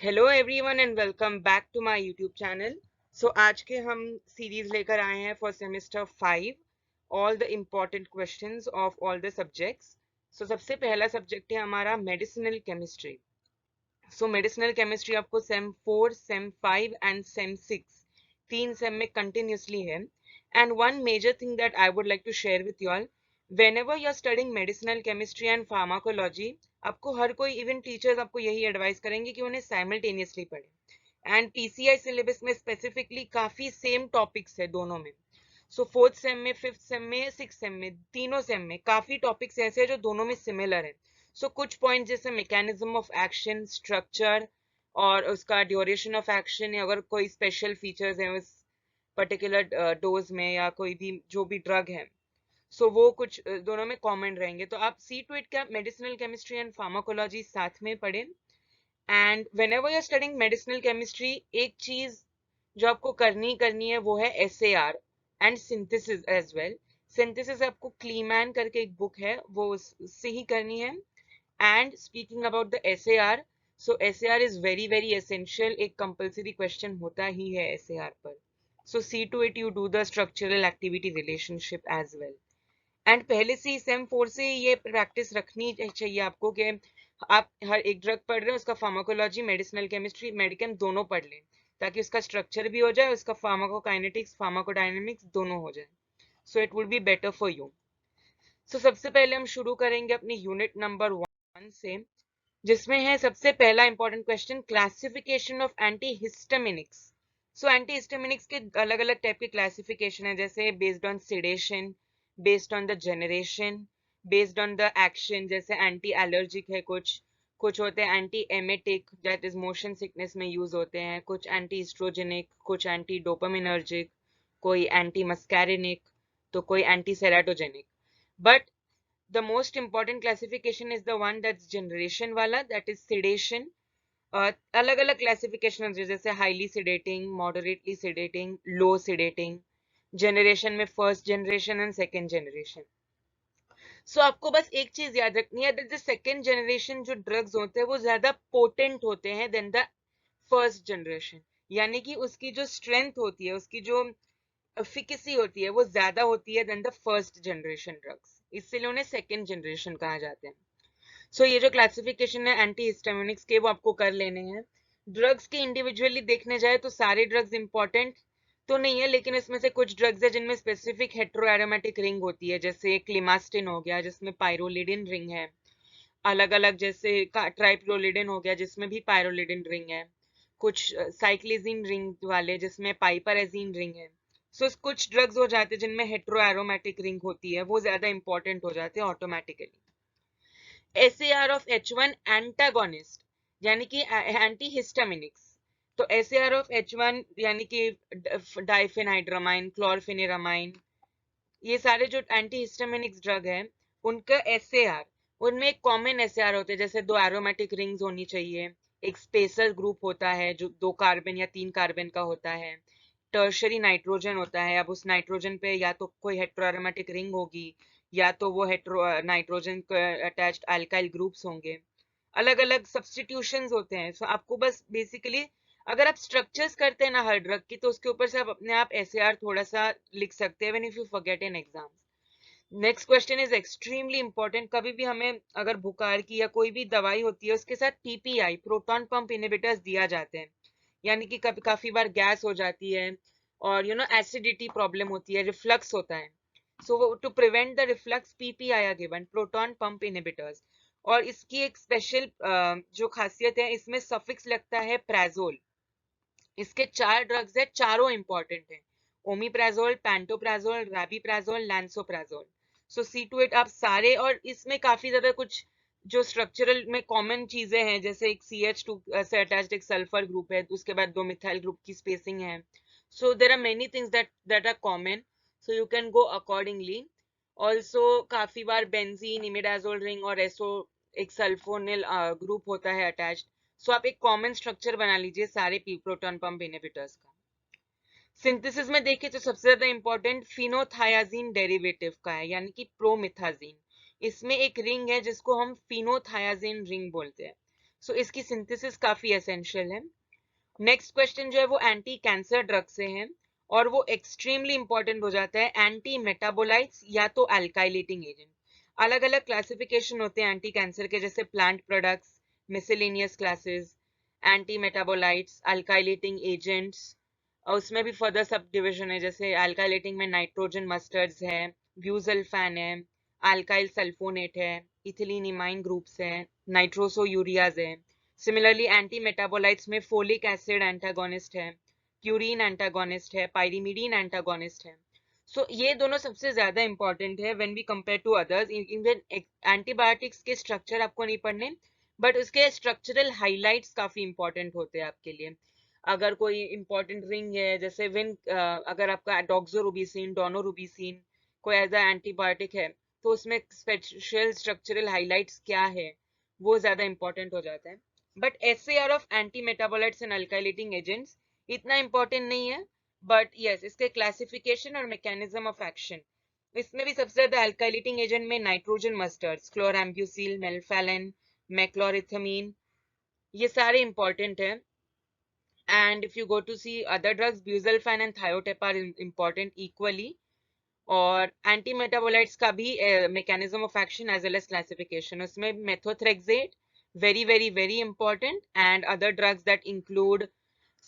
Hello everyone and welcome back to my YouTube channel. So आज के हम series लेकर आए हैं for semester 5 all the important questions of all the subjects. So सबसे पहला सब्जेक्ट है हमारा medicinal chemistry. So medicinal chemistry आपको सेम 4, सेम 5 एंड सेम 6 तीन सेम में कंटिन्यूसली है। And one major thing that I would like to share with you all, whenever you're studying medicinal chemistry and pharmacology, आपको हर कोई even teachers आपको यही advice करेंगे कि उन्हें साइमल्टेनियसली पढ़े। एंड पीसीआई सिलेबस में स्पेसिफिकली काफी सेम टॉपिक्स है दोनों में। सो फोर्थ सेम में, फिफ्थ सेम में, सिक्स सेम में, तीनों सेम में काफी टॉपिक्स ऐसे हैं जो दोनों में सिमिलर है। सो कुछ पॉइंट जैसे मैकेनिज्म ऑफ एक्शन, स्ट्रक्चर और उसका ड्यूरेशन ऑफ एक्शन, या अगर कोई स्पेशल फीचर्स हैं उस पर्टिकुलर डोज में या कोई भी जो भी ड्रग है, सो वो कुछ दोनों में कॉमन रहेंगे। तो आप सी टू इट का मेडिसिनल केमिस्ट्री एंड फार्माकोलॉजी साथ में पढ़ें। And whenever you're studying medicinal chemistry, एक चीज जो आपको करनी है वो है SAR and synthesis as well. Synthesis आपको क्लीमैन करके एक बुक है, वो उससे ही करनी है। And speaking about the SAR, so SAR is very very essential, एक कंपल्सरी क्वेश्चन होता ही है एसएआर पर। So see to it you do the structural activity relationship as well. And पहले से ही सेम 4 से ये प्रैक्टिस रखनी चाहिए आपको कि आप हर एक ड्रग पढ़ रहे हैं उसका फार्माकोलॉजी, मेडिसिनल केमिस्ट्री, मेडिकेम दोनों पढ़ लें, ताकि उसका स्ट्रक्चर भी हो जाए, उसका फार्माकोकाइनेटिक्स, फार्माकोडायनेमिक्स दोनों हो जाए। So it would be better for you. So सबसे पहले हम शुरू करेंगे अपनी यूनिट नंबर 1 से, जिसमें है सबसे पहला important question, classification of antihistaminics. So antihistaminics के अलग अलग टाइप के क्लासिफिकेशन है, जैसे based on sedation, based on the generation, based on the action, जैसे एंटी एलर्जिक है, कुछ होते हैं anti emetic, that is motion sickness में यूज होते हैं, कुछ एंटी एस्ट्रोजेनिक, कुछ एंटी डोपामिनर्जिक, कोई एंटी मस्कैरिनिक, तो कोई anti serotonergic. But the most important classification is the one that's generation wala, that is sedation. अलग अलग क्लासिफिकेशन होती है, जैसे highly sedating, moderately sedating, low sedating. Generation में first generation and second generation. So आपको बस एक चीज याद रखनी है, दैट द सेकेंड जनरेशन जो ड्रग्स होते हैं वो ज्यादा पोटेंट होते हैं देन द फर्स्ट जनरेशन। यानी कि उसकी जो स्ट्रेंथ होती है, उसकी जो एफिकेसी होती है वो ज्यादा होती है then the first generation drugs, इसलिए उन्हें सेकेंड जनरेशन कहा जाते हैं। सो ये जो क्लासिफिकेशन है एंटी हिस्टामिनिक्स के, वो आपको कर लेने हैं। ड्रग्स के इंडिविजुअली देखने जाए तो सारे ड्रग्स इंपॉर्टेंट तो नहीं है, लेकिन इसमें से कुछ ड्रग्स है जिनमें स्पेसिफिक हेट्रो एरोमेटिक रिंग होती है, जैसे क्लिमास्टिन हो गया जिसमें पायरोलिडिन रिंग है, अलग अलग जैसे ट्राइप्रोलिडिन हो गया जिसमें भी पायरोलिडिन रिंग है, कुछ साइक्लिजिन रिंग वाले जिसमें पाइपरएजीन रिंग है। सो कुछ ड्रग्स हो जाते हैं जिनमें हेट्रो एरोमेटिक रिंग होती है, वो ज्यादा इंपॉर्टेंट हो जाते हैं automatically. SAR of H1 antagonist यानी कि एंटीहिस्टामिनिक्स। तो SAR ऑफ H1 यानी कि डाइफेनाइड्रामाइन, क्लोरफेनिरामाइन, ये सारे जो एंटीहिस्टामिनिक्स ड्रग है उनका SAR, उनमें एक कॉमन SAR होते हैं, जैसे दो एरोमेटिक रिंग्स होनी चाहिए, एक स्पेसर ग्रुप होता है जो 2 कार्बन या 3 कार्बन का होता है, टर्शरी नाइट्रोजन होता है। अब उस नाइट्रोजन पे या तो कोई हेट्रोएरोमेटिक रिंग होगी, या तो वो hetero nitrogen attached alkyl groups होंगे, अलग अलग सब्स्टिट्यूशंस होते हैं। सो आपको बस बेसिकली अगर आप स्ट्रक्चर्स करते हैं ना हर ड्रग की, तो उसके ऊपर से आप अपने आप SAR थोड़ा सा लिख सकते हैं when if you forget in exams. Next question is extremely important. कभी भी हमें अगर बुखार की या कोई भी दवाई होती है उसके साथ PPI, प्रोटॉन पंप इनहिबिटर्स दिया जाते हैं, यानी कि कभी काफी बार गैस हो जाती है और एसिडिटी प्रॉब्लम होती है, रिफ्लक्स होता है। So to prevent the reflux PPI are given, proton pump inhibitors. और इसकी एक स्पेशल जो खासियत है, इसमें सफिक्स लगता है प्राजोल। इसके 4 ड्रग्स है, चारों इंपॉर्टेंट है, omeprazole, pantoprazole, rabeprazole, lansoprazole. So see to it आप सारे, और इसमें काफी ज्यादा कुछ जो स्ट्रक्चरल में कॉमन चीजें हैं, जैसे एक CH2 से अटैच्ड एक सल्फर ग्रुप है, उसके बाद 2 मिथाइल ग्रुप की स्पेसिंग है। So there are many things that are common, so you can go accordingly. Also काफी बार बेंजीन, इमिडाजोल रिंग और एसो एक सल्फोनिल ग्रुप होता है अटैच्ड। सो आप एक कॉमन स्ट्रक्चर बना लीजिए सारे प्रोटॉन पंप इनहिबिटर्स का। सिंथेसिस में देखें तो सबसे ज्यादा इंपॉर्टेंट फिनोथायाजीन डेरिवेटिव का है, यानी कि प्रोमिथाजीन। इसमें एक रिंग है जिसको हम फिनोथायाजीन रिंग बोलते हैं। सो इसकी सिंथेसिस काफी एसेंशियल है। नेक्स्ट क्वेश्चन जो है वो एंटी कैंसर ड्रग से है, और वो एक्सट्रीमली इंपॉर्टेंट हो जाता है एंटी मेटाबोलाइट्स या तो अल्काइलेटिंग एजेंट। अलग अलग क्लासिफिकेशन होते हैं एंटी कैंसर के, जैसे plant products, miscellaneous classes, anti metabolites, alkylating agents, और उसमें भी फर्दर सब डिविजन है, जैसे अल्काइलेटिंग में नाइट्रोजन मस्टर्ड्स है, ब्यूजल्फान है, अल्काइल सल्फोनेट है, इथिलीन इमाइन ग्रुप्स है, नाइट्रोसो यूरियाज है। सिमिलरली एंटी मेटाबोलाइट्स में फोलिक एसिड एंटागोनिस्ट है, प्यूरिन एंटागोनिस्ट है, पायरीमिडीन एंटागोनिस्ट है। सो ये दोनों सबसे ज्यादा इंपॉर्टेंट है when we compare to others. Even antibiotics के स्ट्रक्चर आपको नहीं पढ़ने, बट उसके स्ट्रक्चरल हाइलाइट्स काफी इंपॉर्टेंट होते हैं आपके लिए। अगर कोई इंपॉर्टेंट रिंग है, जैसे विन अगर आपका डॉक्सोरुबिसिन, डोनोरुबिसिन कोई एज एंटीबायोटिक है, तो उसमें स्पेशल स्ट्रक्चरल हाइलाइट्स क्या है वो ज्यादा इंपॉर्टेंट हो जाता है। But SAR of anti metabolites and alkylating agents इतना इंपॉर्टेंट नहीं है, बट यस इसके क्लासिफिकेशन और मैकेनिज्म ऑफ एक्शन, इसमें भी सबसे ज्यादा अल्काइलेटिंग एजेंट में नाइट्रोजन मस्टर्ड्स, क्लोराम्ब्यूसिल, मेल्फेलिन, मैक्लोरिथामीन, ये सारे इंपॉर्टेंट है। And if you go to see other drugs, busulfan and thiotep are important equally. और एंटी मेटाबोलाइट्स का भी mechanism of action as well as classification, उसमें methotrexate very very very important, and other drugs that include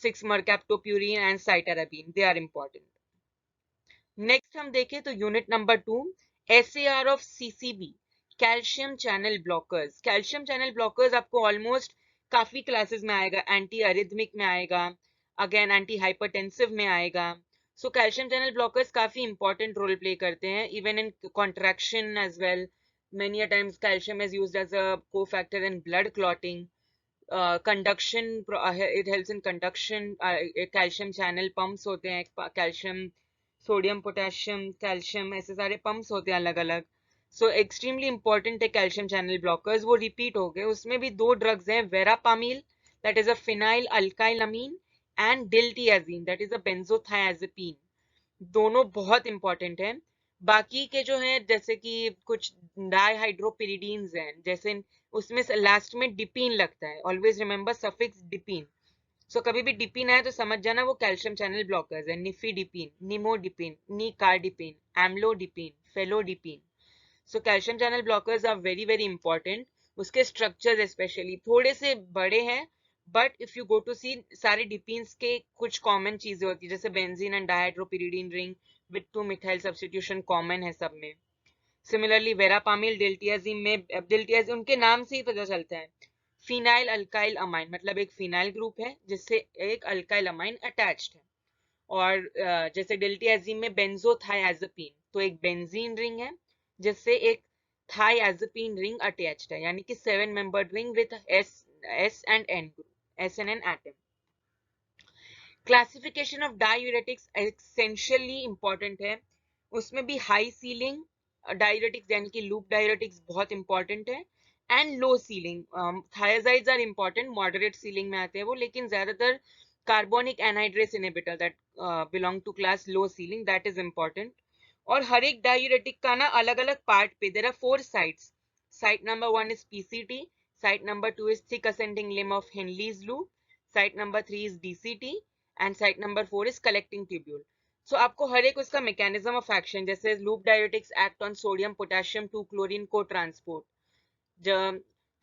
6-mercaptopurine and cytarabine, they are important. Next हम देखें तो unit number 2, SAR of CCB, calcium channel blockers. Calcium channel blockers आपको almost काफी classes में आएगा, anti arrhythmic में आएगा, again anti hypertensive में आएगा। सो कैल्शियम चैनल ब्लॉकर्स काफी इंपॉर्टेंट रोल प्ले करते हैं even in contraction as well. many a times calcium is used as a cofactor in blood clotting, conduction, it helps in conduction, calcium channel pumps होते हैं, calcium, sodium, potassium, calcium, ऐसे सारे pumps होते हैं अलग अलग। सो एक्सट्रीमली इंपॉर्टेंट है calcium channel blockers. वो रिपीट हो गए, उसमें भी 2 ड्रग्स हैं, verapamil that is a phenyl alkyl amine, and diltiazem that is a benzothiazepine. दोनों बहुत इंपॉर्टेंट हैं। बाकी के जो हैं जैसे कि कुछ डाइहाइड्रोपिरिडीन्स हैं, जैसे उसमें लास्ट में डिपीन लगता है, always remember suffix dipine. So कभी भी डिपीन आए तो समझ जाना वो कैल्शियम चैनल ब्लॉकर्स है, nifedipine, nimodipine, nicardipine, amlodipine, felodipine. So calcium channel blockers are very very important. उसके स्ट्रक्चर्स स्पेशली थोड़े से बड़े हैं, but if you go to see सारे डिपीन्स के कुछ कॉमन चीजें होती है, जैसे benzene and dihydropyridine ring with 2-methyl substitution common है सब में। सिमिलरली वेरापामिल, डिल्टियाजिन में, डिल्टियाजिन उनके नाम से ही पता चलता है, फिनाइल अल्काइल अमाइन, मतलब एक फिनाइल ग्रुप है जिससे एक अल्काइल अमाइन अटैच्ड है। और जैसे डिल्टियाजिन में बेंजोथायाजेपीन, तो एक बेंजीन रिंग है जिससे एक थायाजेपीन रिंग अटैच्ड है, यानी कि 7-membered ring with S and N ग्रुप, SNN atom. Classification of diuretics essentially important है, उसमें भी हाई सीलिंग डायूरेटिक्स यानी कि लूप डायूरेटिक्स बहुत इंपॉर्टेंट है, and low ceiling thiazides are important, moderate ceiling में आते हैं वो, लेकिन ज्यादातर carbonic anhydrase inhibitor that belong to class low ceiling, that is important. और हर एक डायूरेटिक का ना अलग अलग पार्ट पे there are 4 sites. Site number 1 is PCT, site number 2 is thick ascending limb of Henle's loop, site number 3 is DCT, and site number 4 is collecting tubule. So आपको हर एक उसका मैकेनिज्म ऑफ एक्शन, जैसे loop diuretics act on sodium potassium 2 chlorine को transport,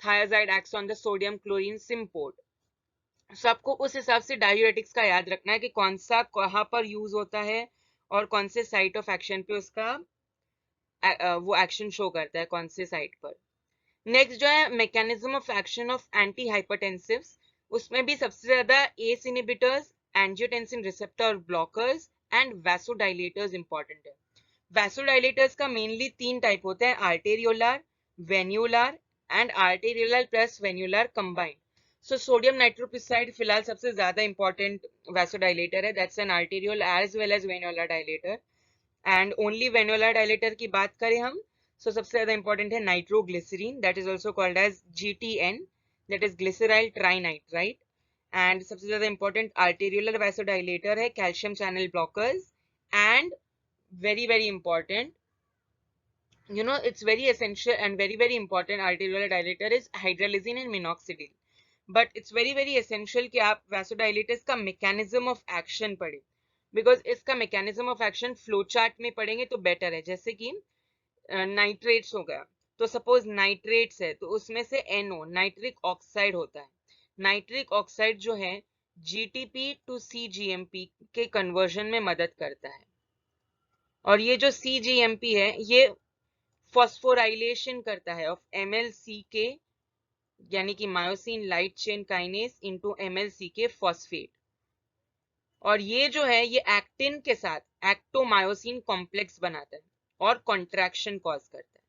thiazide acts on the sodium chlorine symport। सो आपको उस हिसाब से डायूरेटिक्स का याद रखना है कि कौन सा कहाँ पर यूज होता है और कौन से साइट ऑफ एक्शन पे उसका वो एक्शन शो करता है, कौन से साइट पर। नेक्स्ट जो है mechanism of action of anti hypertensives, उसमें भी सबसे ज्यादा ACE inhibitors, angiotensin receptor blockers and vasodilators important है। वैसोडाइलेटर्स का मेनली 3 टाइप होते हैं, arteriolar, venular and arteriolar plus venular combined. So sodium nitroxide फिलहाल सबसे ज्यादा इंपॉर्टेंट वैसोडाइलेटर है, that's an arterial as well as venular dilator. And only venular dilator की बात करें हम, सो सबसे ज्यादा इंपॉर्टेंट है nitroglycerin, that is also called as GTN, that is glyceryl trinitrite. And सबसे ज्यादा इंपॉर्टेंट आर्टेरियोलर वैसोडाइलेटर है calcium channel blockers, and very very important, you know, it's very essential and very very important arteriolar dilator is hydralazine and minoxidil. But it's very very essential कि आप vasodilators का mechanism of action पढ़ें, because इसका mechanism of action flow chart में पढ़ेंगे तो better है। जैसे कि नाइट्रेट्स हो गया, तो सपोज नाइट्रेट्स है तो उसमें से NO नाइट्रिक ऑक्साइड होता है। नाइट्रिक ऑक्साइड जो है GTP टू CGMP के कन्वर्जन में मदद करता है, और ये जो CGMP है ये फॉस्फोराइलेशन करता है ऑफ MLCK यानी कि myosin light chain kinase into MLCK phosphate, और ये जो है ये एक्टिन के साथ एक्टोमायोसिन कॉम्प्लेक्स बनाता है और कॉन्ट्रैक्शन कॉज करता है।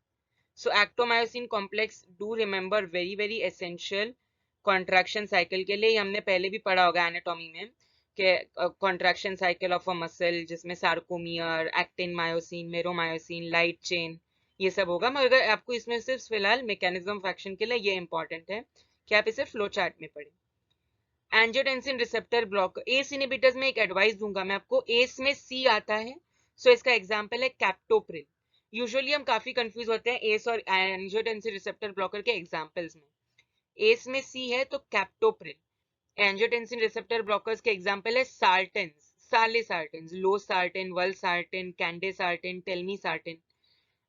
So actomyosin complex, do remember, very very essential contraction cycle के लिए। हमने पहले भी पढ़ा होगा एनाटॉमी में कि contraction cycle of a muscle जिसमें sarcomere, actin myosin, meromyosin, light chain, ये सब होगा। मगर आपको इसमें सिर्फ फिलहाल मैकेनिज्म ऑफ एक्शन के लिए ये इंपॉर्टेंट है कि आप इसे फ्लो चार्ट में पढ़ें। Angiotensin receptor blocker, S inhibitors में एक एडवाइस दूंगा मैं आपको, एस में C आता है, सो इसका एग्जांपल है कैप्टोप्रिल। यूजुअली हम काफी कंफ्यूज होते हैं एस और एंजियोटेंसिन रिसेप्टर ब्लॉकर के एग्जांपल्स में। एस में C है तो कैप्टोप्रिल। एंजियोटेंसिन रिसेप्टर ब्लॉकर्स के एग्जांपल है सार्टेन्स, सालेसार्टेन्स, लोसार्टेन, वलसार्टेन, कैंडेसार्टेन, टेल्मीसार्टेन।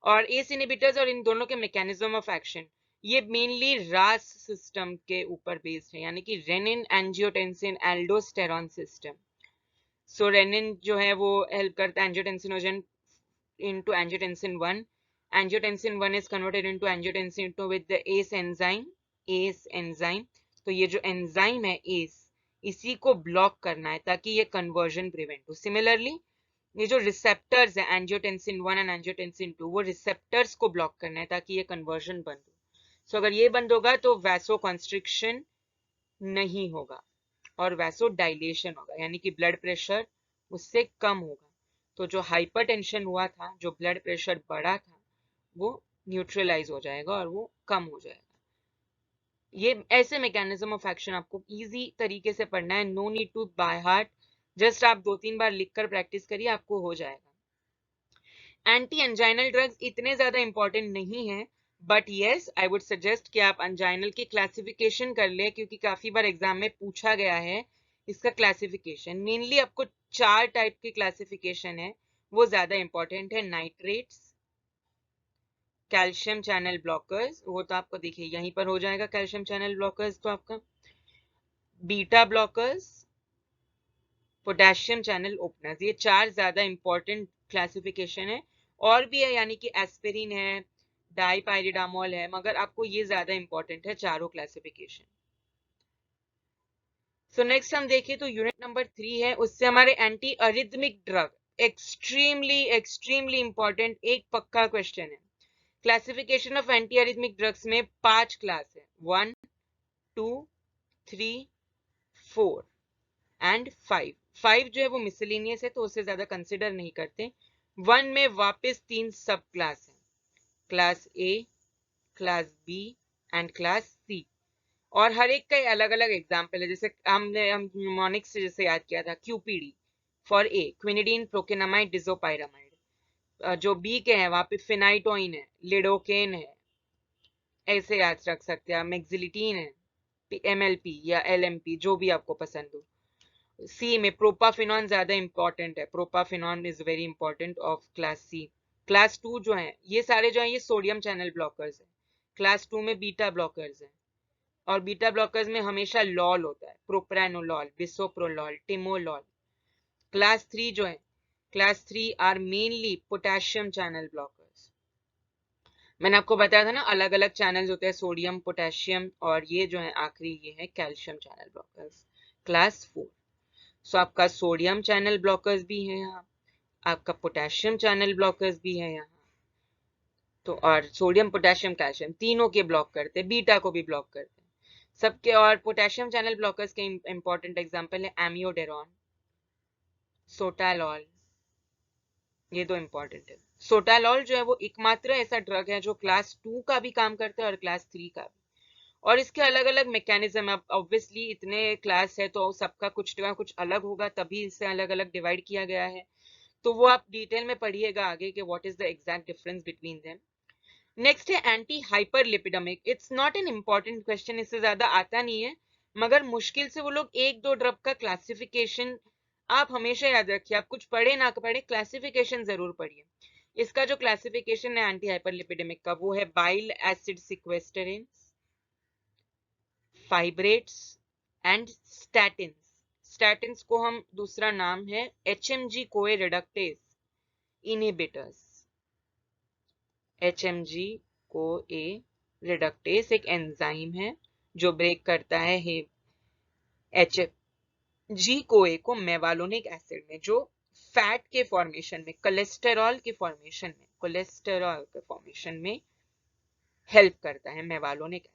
और एस इनहिबिटर्स और इन दोनों के मैकेनिज्म ऑफ एक्शन ये मेनली रास सिस्टम के ऊपर बेस्ड है, यानी कि रेनिन एंजियोटेंसिन एल्डोस्टेरॉन सिस्टम। सो रेनिन जो है वो हेल्प करता है angiotensinogen into angiotensin 1. Angiotensin 1 is converted into angiotensin 2 with the ACE enzyme. ACE enzyme. तो ये जो एंजाइम है ACE, इसी को ब्लॉक करना है ताकि ये कन्वर्जन प्रिवेंट हो। सिमिलरली ये जो रिसेप्टर्स है एंजियोटेंसिन 1 एंड एंजियोटेंसिन 2, वो रिसेप्टर्स को ब्लॉक करना है ताकि ये कन्वर्जन बंद हो। सो अगर ये बंद होगा तो वैसो कंस्ट्रिक्शन नहीं होगा और वैसो डायलेशन होगा, यानी कि ब्लड प्रेशर उससे कम होगा। तो जो हाइपरटेंशन हुआ था, जो ब्लड प्रेशर बढ़ा था, वो न्यूट्रलाइज हो जाएगा और वो कम हो जाएगा। ये ऐसे मैकेनिज्म ऑफ एक्शन आपको इजी तरीके से पढ़ना है, no need to by heart, just आप 2-3 बार लिखकर प्रैक्टिस करिए, आपको हो जाएगा। एंटी एंजाइनल ड्रग्स इतने ज्यादा इंपॉर्टेंट नहीं है, but yes I would suggest कि आप एंजाइनल की क्लासिफिकेशन कर ले, क्योंकि काफी बार एग्जाम में पूछा गया है इसका क्लासिफिकेशन। मेनली आपको 4 टाइप की क्लासिफिकेशन है, वो ज्यादा इंपॉर्टेंट है। नाइट्रेट्स, कैल्शियम चैनल ब्लॉकर्स, वो तो आपको देखिए यहीं पर हो जाएगा, कैल्शियम चैनल ब्लॉकर्स तो आपका, beta blockers, potassium channel openers, ये 4 ज्यादा इंपॉर्टेंट क्लासिफिकेशन है। और भी है, यानी कि एस्पिरिन है, डाइपाइरिडामोल है, मगर आपको ये ज्यादा इंपॉर्टेंट है चारों क्लासिफिकेशन। सो नेक्स्ट हम देखें तो यूनिट नंबर 3 है, उससे हमारे anti arrhythmic drug, extremely extremely important, एक पक्का क्वेश्चन है। Classification of anti arrhythmic drugs में 5 क्लास है, 1, 2, 3, 4 एंड 5। 5 जो है वो मिसलिनियस है तो उसे ज्यादा कंसिडर नहीं करते। 1 में वापस 3 सब क्लास है, class A, class B and class C, और हर एक का अलग अलग एग्जाम्पल है। जैसे हम न्यूमोनिक्स से जैसे याद किया था, QPD for A, quinidine, procainamide, disopyramide. जो B के हैं वहां पे फिनाइटोइन है, लिडोकेन है, ऐसे याद रख सकते हैं आप, मेक्सिलिटीन है, MLP या LMP, जो भी आपको पसंद हो। C में प्रोपाफिनॉन ज्यादा इंपॉर्टेंट है, propafenone is very important of class C। Class 2 जो है ये सारे जो है ये सोडियम चैनल ब्लॉकर्स है। क्लास 2 में बीटा ब्लॉकर्स है, और बीटा ब्लॉकर्स में हमेशा लॉल होता है, प्रोप्रानोलॉल, बिसोप्रोलॉल, टिमोलॉल। क्लास 3 जो है, class 3 are mainly potassium channel blockers. मैंने आपको बताया था ना अलग अलग चैनल्स होते हैं, सोडियम, पोटेशियम, और ये जो है आखिरी ये है कैल्शियम चैनल ब्लॉकर्स, क्लास 4। सो आपका सोडियम चैनल ब्लॉकर्स भी है यहाँ, आपका पोटेशियम चैनल ब्लॉकर्स भी है यहाँ, तो और सोडियम, पोटेशियम, कैल्शियम तीनों के ब्लॉक करते हैं, बीटा को भी ब्लॉक करते हैं सबके। और पोटेशियम चैनल ब्लॉकर्स के इंपॉर्टेंट एग्जांपल है एमियोडेरॉन, सोटालॉल, ये दो इंपॉर्टेंट है। सोटालॉल जो है वो एकमात्र ऐसा ड्रग है जो क्लास 2 का भी काम करता है और क्लास 3 का भी, और इसके अलग अलग मैकेनिज्म है। ऑब्वियसली इतने क्लास है तो सबका कुछ ना कुछ अलग होगा, तभी इसे अलग अलग डिवाइड किया गया है, तो वो आप डिटेल में पढ़िएगा आगे कि what is the exact difference between them. Next है anti hyperlipidemic, it's not an important question, इससे ज्यादा आता नहीं है, मगर मुश्किल से वो लोग एक दो ड्रग का क्लासिफिकेशन, आप हमेशा याद रखिए, आप कुछ पढ़े ना पढ़े क्लासिफिकेशन जरूर पढ़िए। इसका जो क्लासिफिकेशन है एंटी हाइपरलिपिडेमिक का, वो है bile acid sequestrants, fibrates and statins. Statins को हम दूसरा नाम है HMG CoA reductase inhibitors. HMG CoA reductase एक एंजाइम है जो ब्रेक करता है HMG कोए को मेवालोनिक एसिड में, जो फैट के फॉर्मेशन में, कोलेस्टेरॉल के फॉर्मेशन में हेल्प करता है मेवालोनिक एसिड।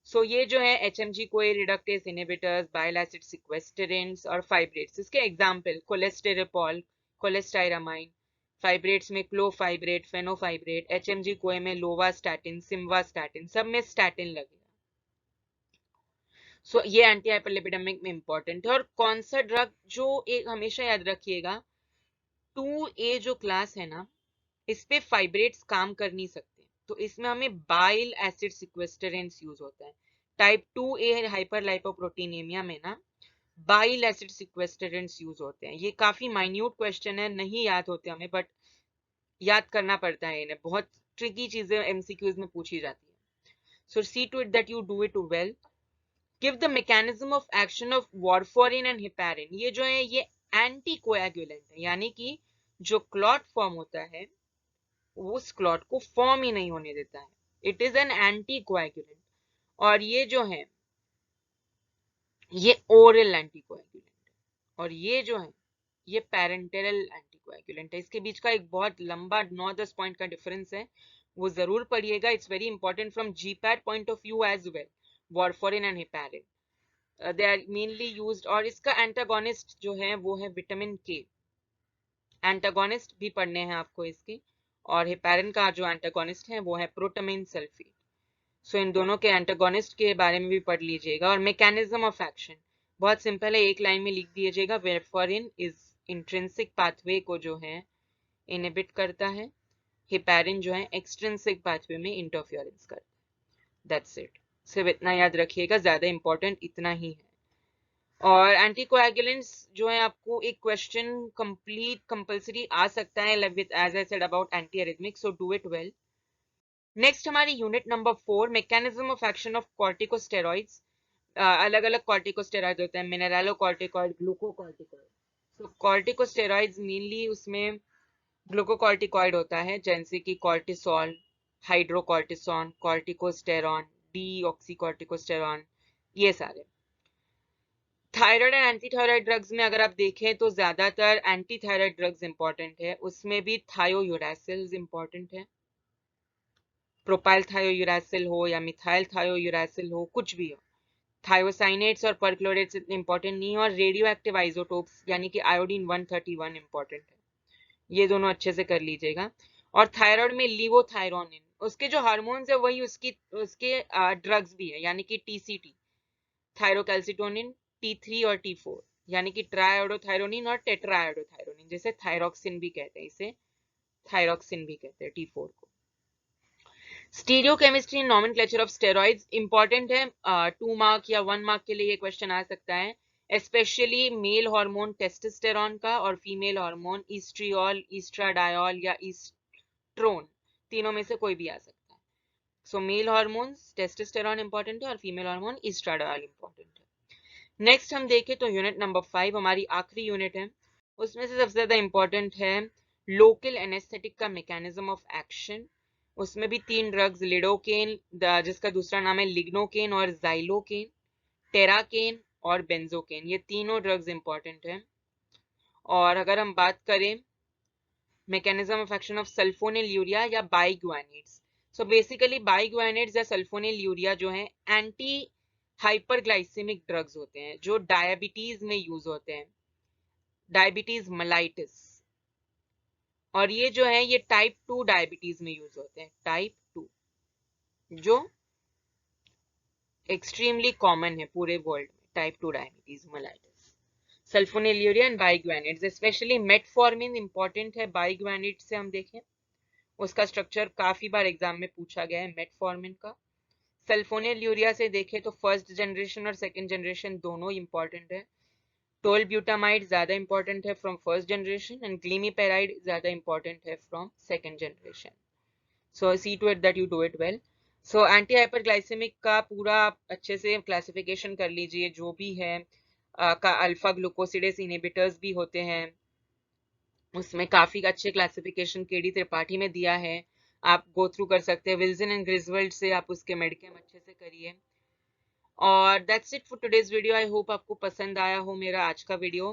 सो ये जो है HMG CoA reductase inhibitors, bile acid सिक्वेस्टरेंट्स और फाइब्रेट्स, इसके एग्जांपल कोलेस्टेरेपॉल, कोलेस्टाइरामाइन, फाइब्रेट्स में क्लोफाइब्रेट, फेनोफाइब्रेट, HMG कोए में लोवास्टैटिन, सिम्वास्टैटिन, सब में स्टैटिन लगेगा। सो ये एंटी हाइपरलिपिडेमिक में इंपॉर्टेंट है। और कौन सा ड्रग जो एक हमेशा याद रखिएगा, 2A जो क्लास है ना, इस पे फाइब्रेट्स काम कर नहीं सकते, तो इसमें हमें बाइल एसिड सिक्वेस्टरेंस यूज होता है। टाइप 2A हाइपरलाइपोप्रोटीनेमिया में ना बाइल एसिड सिक्वेस्टरेंस यूज होते हैं। ये काफी माइन्यूट क्वेश्चन है, नहीं याद होते हमें, बट याद करना पड़ता है इन्हें, बहुत ट्रिकी चीजें MCQs में पूछी जाती है। So see to it that you do it well. Give the mechanism of action of warfarin and heparin. ये जो है ये एंटी कोएगुलेंट है, यानी कि जो क्लॉट फॉर्म होता है उस क्लॉट को फॉर्म ही नहीं होने देता है। It is an anti coagulant. और ये जो है ये ओरल एंटी कोएगुलेंट है, और ये जो है ये पैरेंटेरल एंटी कोएगुलेंट है। इसके बीच का एक बहुत लंबा 9-10 पॉइंट का डिफरेंस है, वो जरूर पढ़िएगा। It's very important from GPAT point of view as well. Warfarin and heparin they are mainly used. और इसका एंटागोनिस्ट जो है वो है विटामिन K। एंटागोनिस्ट भी पढ़ने हैं आपको इसके। और हेपारिन का जो एंटागोनिस्ट है वो है प्रोटामाइन सल्फेट। सो इन दोनों के एंटागोनिस्ट के बारे में भी पढ़ लीजिएगा। और मैकेनिज्म ऑफ एक्शन बहुत सिंपल है, एक लाइन में लिख दीजिएगा। वारफारिन इज इंट्रिंसिक पाथवे को जो है इनहिबिट करता है, हेपारिन जो है एक्सट्रिंसिक पाथवे में इंटरफेरेंस करता है। That's it. सिर्फ इतना याद रखिएगा, ज्यादा इंपॉर्टेंट इतना ही है। और एंटीकोएगुलेंट्स जो है आपको एक क्वेश्चन कंप्लीट कंपलसरी आ सकता है with as I said about anti arrhythmic, so do it well. Next हमारी unit number 4, mechanism of action of corticosteroids. अलग अलग कॉर्टिकोस्टेरॉइड होते हैं, मिनरलोकॉर्टिकॉइड, ग्लूकोकॉर्टिकॉइड। तो कॉर्टिकोस्टेरॉइड्स मेनली उसमें ग्लूकोकॉर्टिकॉइड होता है, जैसे कि कॉर्टिसोल, हाइड्रोकॉर्टिसोन, कॉर्टिकोस्टेरॉन, डीऑक्सीकॉर्टिकोस्टेरॉन, ये सारे। Thyroid and anti thyroid drugs में अगर आप देखें तो ज्यादातर एंटी थायराइड ड्रग्स इंपॉर्टेंट है, उसमें भी थायोयूरैसिल्स इंपॉर्टेंट है। प्रोपाइल थायोयूरैसिल हो या मिथाइल थायोयूरैसिल हो, कुछ भी हो। थायोसाइनेट्स और परक्लोरेट्स इतने इंपॉर्टेंट नहीं है। और रेडियो एक्टिव आइसोटोप्स यानी कि आयोडीन 131 इंपॉर्टेंट है, ये दोनों अच्छे से कर लीजिएगा। और थायराइड में लीवोथायरोनिन, उसके जो हार्मोन्स है वही उसके ड्रग्स भी है, यानी कि TCT, थायरोकैल्सिटोनिन, T3 और T4, यानी कि ट्राइआयोडोथायरोनिन और टेट्राआयोडोथायरोनिन, जैसे थायरोक्सिन भी कहते हैं, इसे थायरोक्सिन भी कहते हैं T4 को। Stereochemistry nomenclature of steroids important है, 2 मार्क या 1 मार्क के लिए ये क्वेश्चन आ सकता है, स्पेशली मेल हार्मोन टेस्टोस्टेरॉन का और फीमेल हार्मोन ईस्ट्रियोल, ईस्ट्राडायोल या ईस्ट्रोन, तीनों में से कोई भी आ सकता है। सो मेल हार्मोन्स टेस्टोस्टेरॉन इंपॉर्टेंट है और फीमेल हार्मोन ईस्ट्राडायोल इंपॉर्टेंट है। नेक्स्ट हम देखें तो यूनिट नंबर 5 हमारी आखिरी यूनिट है, उसमें से सबसे ज्यादा इंपॉर्टेंट है लोकल एनेस्थेटिक का मैकेनिज्म ऑफ एक्शन। उसमें भी 3 ड्रग्स, लिडोकेन जिसका दूसरा नाम है लिग्नोकेन और जाइलोकेन, टेराकेन और बेंजोकेन, ये तीनों ड्रग्स इंपॉर्टेंट है। और अगर हम बात करें mechanism of action of sulphonyl urea या बाइग्वानिड्स, सो बेसिकली बाइग्वानिड्स या सल्फोनिल यूरिया जो है एंटी हाइपरग्लाइसेमिक ड्रग्स होते हैं, जो डायबिटीज में यूज होते हैं, डायबिटीज मेलाइटिस। और ये जो है ये टाइप 2 डायबिटीज में यूज होते हैं, टाइप 2, जो एक्सट्रीमली कॉमन है पूरे वर्ल्ड में, type 2 diabetes mellitus. Sulfonyl urea and biguanides, specially metformin important है। बाइग्वानिड से हम देखें, उसका स्ट्रक्चर काफी बार एग्जाम में पूछा गया है मेटफॉर्मिन का। सल्फोनिलयूरिया से देखें तो फर्स्ट जनरेशन और सेकंड जनरेशन दोनों इंपॉर्टेंट है। टोलब्यूटामाइड ज्यादा इंपॉर्टेंट है from first generation and glimepiride ज्यादा इंपॉर्टेंट है from second generation. So see to it that you do it well. So anti hyperglycemic का पूरा आप अच्छे से क्लासिफिकेशन कर लीजिए, जो भी है का अल्फा ग्लूकोसिडेस इनहिबिटर्स भी होते हैं, उसमें काफी अच्छे क्लासिफिकेशन केडी त्रिपाठी में दिया है, आप गो थ्रू कर सकते हैं। विल्सन एंड ग्रिजवेल्ड से आप उसके मेडिकेम अच्छे से करिए। और that's it for today's video. I hope आपको पसंद आया हो मेरा आज का video.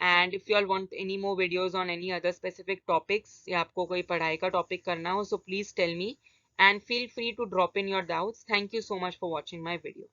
And if you all want any more videos on any other specific topics, या आपको कोई पढ़ाई का टॉपिक करना हो, so please tell me and feel free to drop in your doubts. Thank you so much for watching my video.